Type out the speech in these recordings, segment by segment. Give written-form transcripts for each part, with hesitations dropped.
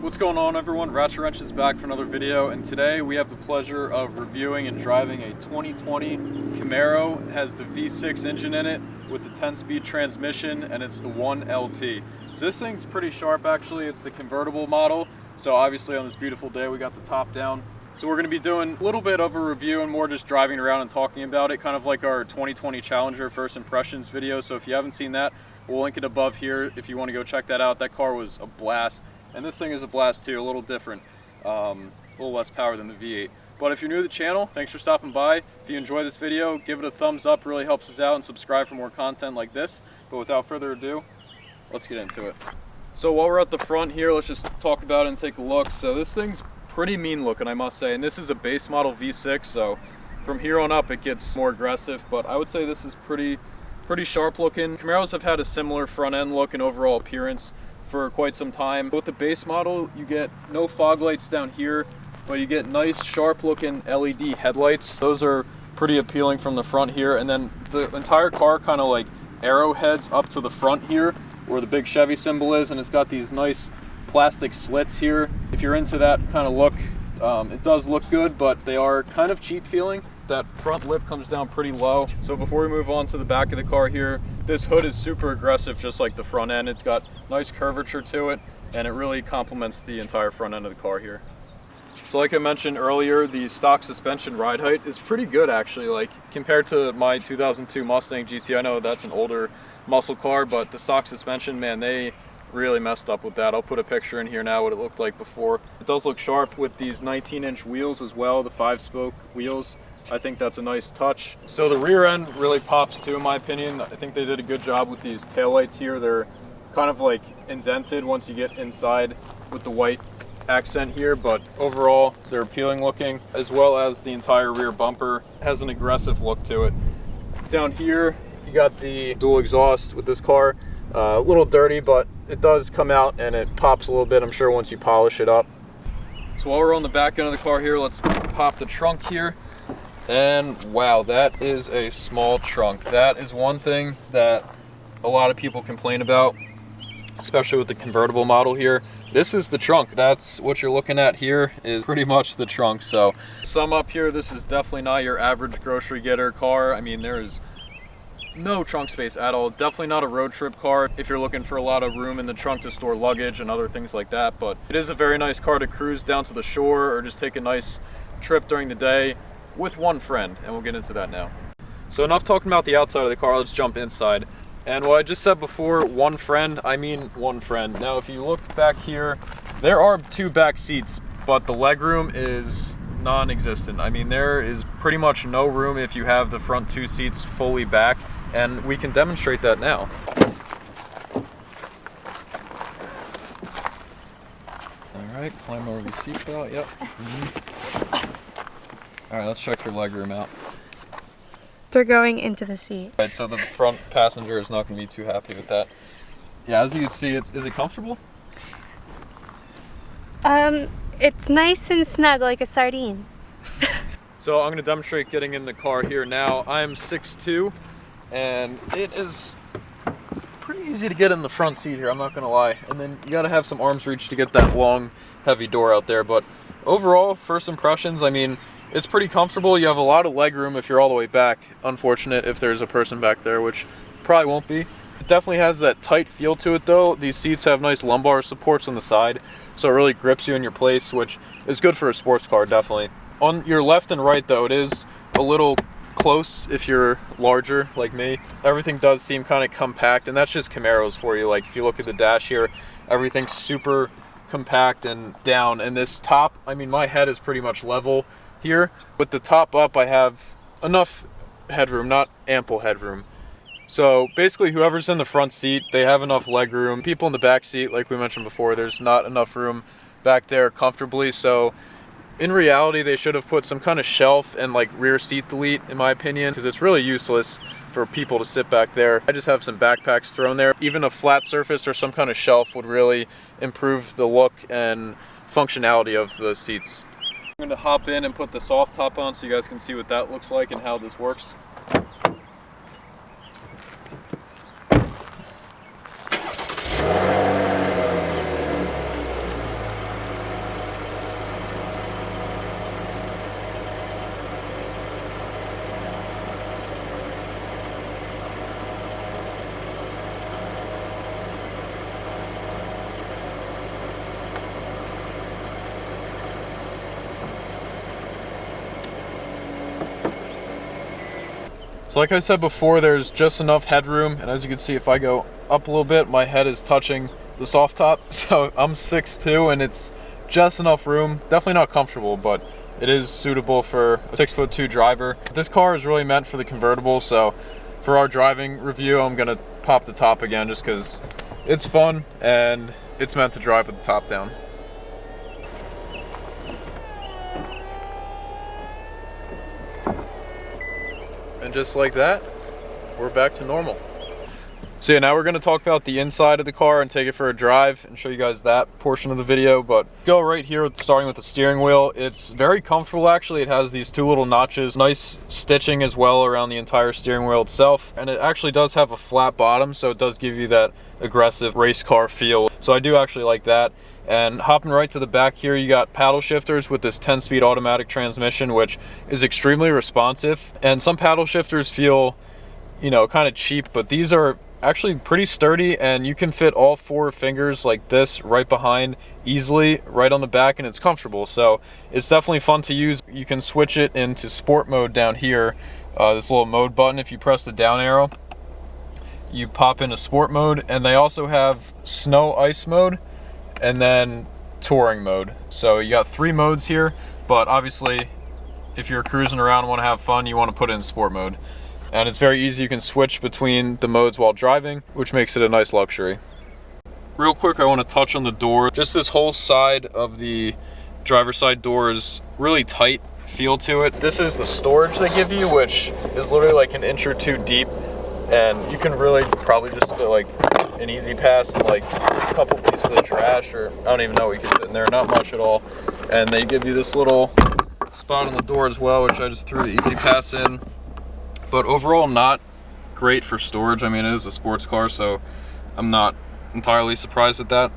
What's going on, everyone? Ratchet Wrench is back for another video, and today we have the pleasure of reviewing and driving a 2020 Camaro. It has the V6 engine in it with the 10-speed transmission, and it's the 1LT. So this thing's pretty sharp, actually. It's the convertible model, so obviously on this beautiful day we got the top down. So we're going to be doing a little bit of a review and more just driving around and talking about it, kind of like our 2020 Challenger first impressions video. So if you haven't seen that, we'll link it above here if you want to go check that out. That car was a blast. And this thing is a blast too, a little different, a little less power than the V8. But if you're new to the channel, thanks for stopping by. If you enjoy this video, give it a thumbs up, really helps us out, and subscribe for more content like this. But without further ado, let's get into it. So while we're at the front here, let's just talk about it and take a look. So this thing's pretty mean looking, I must say, and this is a base model V6, so from here on up it gets more aggressive, but I would say this is pretty sharp looking. Camaros have had a similar front end look and overall appearance for quite some time. With the base model, you get no fog lights down here, but you get nice sharp looking LED headlights. Those are pretty appealing from the front here, and then the entire car kind of like arrowheads up to the front here where the big Chevy symbol is, and it's got these nice plastic slits here. If you're into that kind of look, it does look good, but they are kind of cheap feeling. That front lip comes down pretty low. So before we move on to the back of the car here, this hood is super aggressive, just like the front end. It's got nice curvature to it, and it really complements the entire front end of the car here. So like I mentioned earlier, the stock suspension ride height is pretty good, actually. Like compared to my 2002 Mustang GT, I know that's an older muscle car, but the stock suspension, man, they really messed up with that. I'll put a picture in here now what it looked like before. It does look sharp with these 19-inch wheels as well, the 5-spoke wheels. I think that's a nice touch. So the rear end really pops too, in my opinion. I think they did a good job with these taillights here. They're kind of like indented once you get inside with the white accent here, but overall they're appealing looking, as well as the entire rear bumper has an aggressive look to it. Down here you got the dual exhaust with this car. A little dirty, but it does come out and it pops a little bit, I'm sure, once you polish it up. So while we're on the back end of the car here, let's pop the trunk here. And wow, that is a small trunk. That is one thing that a lot of people complain about, especially with the convertible model here. This is the trunk. That's what you're looking at here, is pretty much the trunk. So sum up here, this is definitely not your average grocery getter car. I mean, there is no trunk space at all. Definitely not a road trip car if you're looking for a lot of room in the trunk to store luggage and other things like that. But it is a very nice car to cruise down to the shore or just take a nice trip during the day with one friend, and we'll get into that now. So enough talking about the outside of the car, let's jump inside. And what I just said before, one friend, I mean one friend. Now if you look back here, there are 2 back seats, but the legroom is non-existent. I mean, there is pretty much no room if you have the front 2 seats fully back, and we can demonstrate that now. All right, climb over the seatbelt, yep. All right, let's check your legroom out. They're going into the seat. Right, so the front passenger is not going to be too happy with that. Yeah, as you can see, is it comfortable? It's nice and snug like a sardine. So I'm going to demonstrate getting in the car here now. I'm 6'2", and it is pretty easy to get in the front seat here, I'm not going to lie. And then you got to have some arm's reach to get that long, heavy door out there. But overall, first impressions, I mean, it's pretty comfortable. You have a lot of leg room if you're all the way back. Unfortunate if there's a person back there, which probably won't be. It definitely has that tight feel to it though. These seats have nice lumbar supports on the side, so it really grips you in your place, which is good for a sports car, definitely. On your left and right though, it is a little close if you're larger like me. Everything does seem kind of compact, and that's just Camaros for you. Like if you look at the dash here, everything's super compact and down. And this top, I mean, my head is pretty much level here. With the top up, I have enough headroom, not ample headroom. So basically whoever's in the front seat, they have enough leg room. People in the back seat, like we mentioned before, there's not enough room back there comfortably. So in reality, they should have put some kind of shelf and like rear seat delete, in my opinion, because it's really useless for people to sit back there. I just have some backpacks thrown there. Even a flat surface or some kind of shelf would really improve the look and functionality of the seats. I'm going to hop in and put the soft top on so you guys can see what that looks like and how this works. So like I said before, there's just enough headroom, and as you can see, if I go up a little bit, my head is touching the soft top. So I'm 6'2", and it's just enough room. Definitely not comfortable, but it is suitable for a 6'2" driver. This car is really meant for the convertible, so for our driving review, I'm gonna pop the top again just because it's fun and it's meant to drive with the top down. And just like that, we're back to normal. So yeah, now we're gonna talk about the inside of the car and take it for a drive and show you guys that portion of the video. But go right here, starting with the steering wheel. It's very comfortable actually. It has these two little notches, nice stitching as well around the entire steering wheel itself. And it actually does have a flat bottom, so it does give you that aggressive race car feel. So I do actually like that. And hopping right to the back here, you got paddle shifters with this 10-speed automatic transmission, which is extremely responsive. And some paddle shifters feel, you know, kind of cheap, but these are actually pretty sturdy, and you can fit all 4 fingers like this right behind easily right on the back, and it's comfortable. So it's definitely fun to use. You can switch it into sport mode down here. This little mode button, if you press the down arrow, you pop into sport mode. And they also have snow ice mode and then touring mode. So you got 3 modes here, but obviously if you're cruising around and want to have fun, you want to put it in sport mode. And it's very easy. You can switch between the modes while driving, which makes it a nice luxury. Real quick, I want to touch on the door. Just this whole side of the driver's side door is really tight feel to it. This is the storage they give you, which is literally like an inch or 2 deep, and you can really probably just fit like an easy pass and like a couple pieces of trash, or I don't even know what you can fit in there, not much at all. And they give you this little spot on the door as well, which I just threw the easy pass in. But overall, not great for storage. I mean, it is a sports car, so I'm not entirely surprised at that.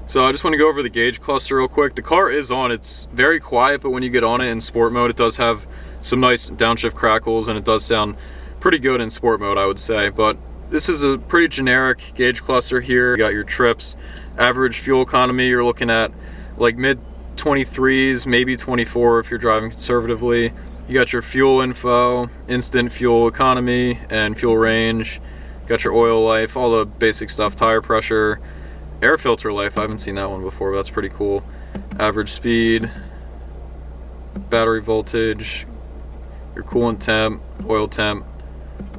So I just want to go over the gauge cluster real quick. The car is on. It's very quiet, but when you get on it in sport mode, it does have some nice downshift crackles, and it does sound pretty good in sport mode, I would say. But this is a pretty generic gauge cluster here. You got your trips, average fuel economy. You're looking at like mid 23s, maybe 24 if you're driving conservatively. You got your fuel info, instant fuel economy, and fuel range. Got your oil life, all the basic stuff, tire pressure, air filter life. I haven't seen that one before, but that's pretty cool. Average speed, battery voltage, your coolant temp,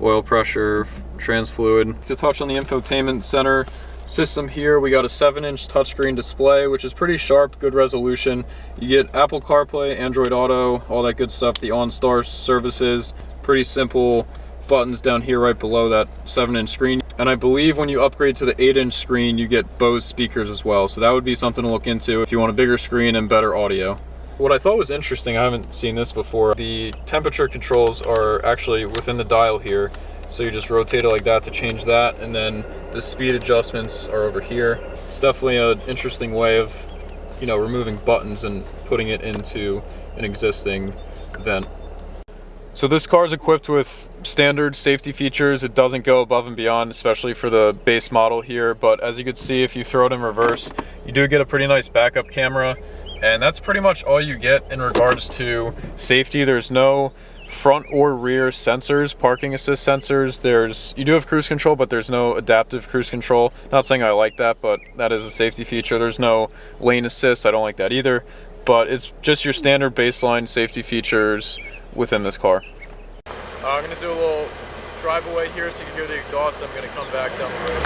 oil pressure, trans fluid. To touch on the infotainment center system here, we got a 7-inch touchscreen display, which is pretty sharp, good resolution. You get Apple CarPlay, Android Auto, all that good stuff, the OnStar services, pretty simple buttons down here right below that 7-inch screen. And I believe when you upgrade to the 8-inch screen, you get Bose speakers as well. So that would be something to look into if you want a bigger screen and better audio. What I thought was interesting, I haven't seen this before, the temperature controls are actually within the dial here. So you just rotate it like that to change that, and then the speed adjustments are over here. It's definitely an interesting way of, you know, removing buttons and putting it into an existing vent. So this car is equipped with standard safety features. It doesn't go above and beyond, especially for the base model here. But as you can see, if you throw it in reverse, you do get a pretty nice backup camera. And that's pretty much all you get in regards to safety. There's no front or rear sensors, parking assist sensors. You do have cruise control, but there's no adaptive cruise control. Not saying I like that, but that is a safety feature. There's no lane assist. I don't like that either. But it's just your standard baseline safety features within this car. I'm going to do a little drive away here so you can hear the exhaust. I'm going to come back down the road.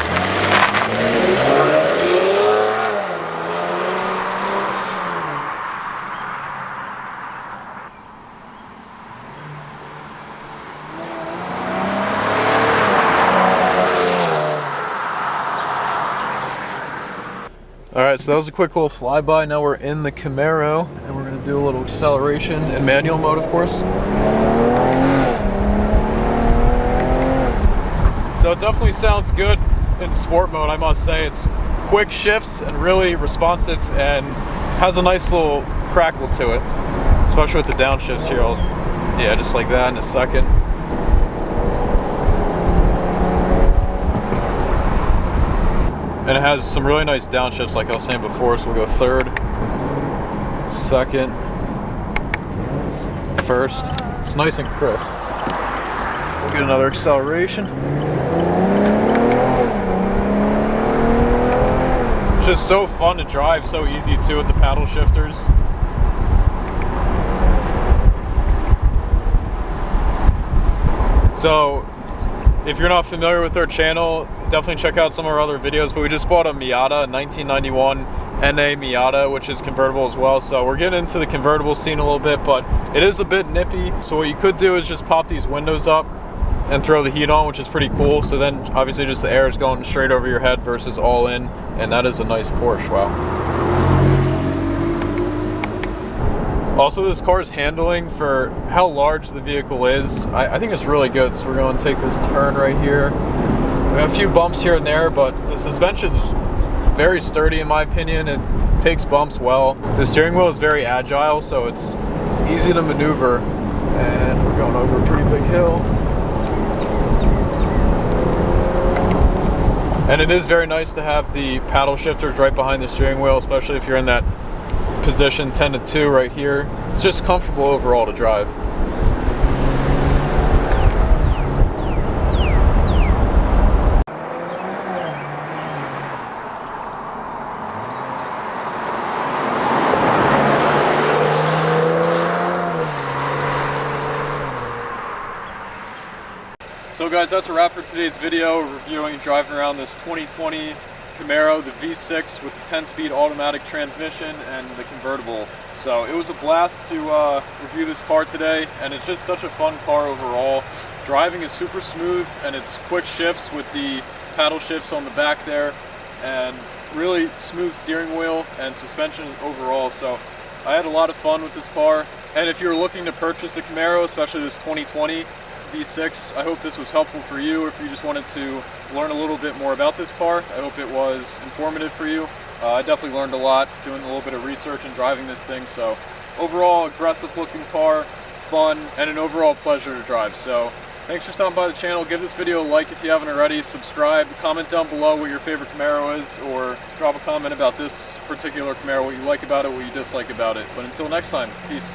Alright, so that was a quick little flyby. Now we're in the Camaro, and we're going to do a little acceleration in manual mode, of course. So it definitely sounds good in sport mode, I must say. It's quick shifts and really responsive, and has a nice little crackle to it, especially with the downshifts here. Yeah, just like that in a second. And it has some really nice downshifts like I was saying before, so we'll go third, second, first. It's nice and crisp. We'll get another acceleration. It's just so fun to drive, so easy too with the paddle shifters. So if you're not familiar with our channel, definitely check out some of our other videos, but we just bought a Miata, a 1991 NA Miata, which is convertible as well. So we're getting into the convertible scene a little bit, but it is a bit nippy. So what you could do is just pop these windows up and throw the heat on, which is pretty cool. So then obviously just the air is going straight over your head versus all in, and that is a nice Porsche, wow. Also, this car's handling for how large the vehicle is, I think it's really good. So we're going to take this turn right here. A few bumps here and there, but the suspension's very sturdy in my opinion. It takes bumps well. The steering wheel is very agile, so it's easy to maneuver. And we're going over a pretty big hill. And it is very nice to have the paddle shifters right behind the steering wheel, especially if you're in that position 10 to 2 right here. It's just comfortable overall to drive. So guys, that's a wrap for today's video, reviewing and driving around this 2020 Camaro, the V6 with the 10-speed automatic transmission and the convertible. So it was a blast to review this car today, and it's just such a fun car overall. Driving is super smooth, and it's quick shifts with the paddle shifts on the back there, and really smooth steering wheel and suspension overall. So I had a lot of fun with this car, and if you're looking to purchase a Camaro, especially this 2020 V6, I hope this was helpful for you. If you just wanted to learn a little bit more about this car, I hope it was informative for you. I definitely learned a lot doing a little bit of research and driving this thing. So overall, aggressive looking car, fun, and an overall pleasure to drive. So thanks for stopping by the channel. Give this video a like if you haven't already. Subscribe, comment down below what your favorite Camaro is, or drop a comment about this particular Camaro, what you like about it, what you dislike about it. But until next time, peace.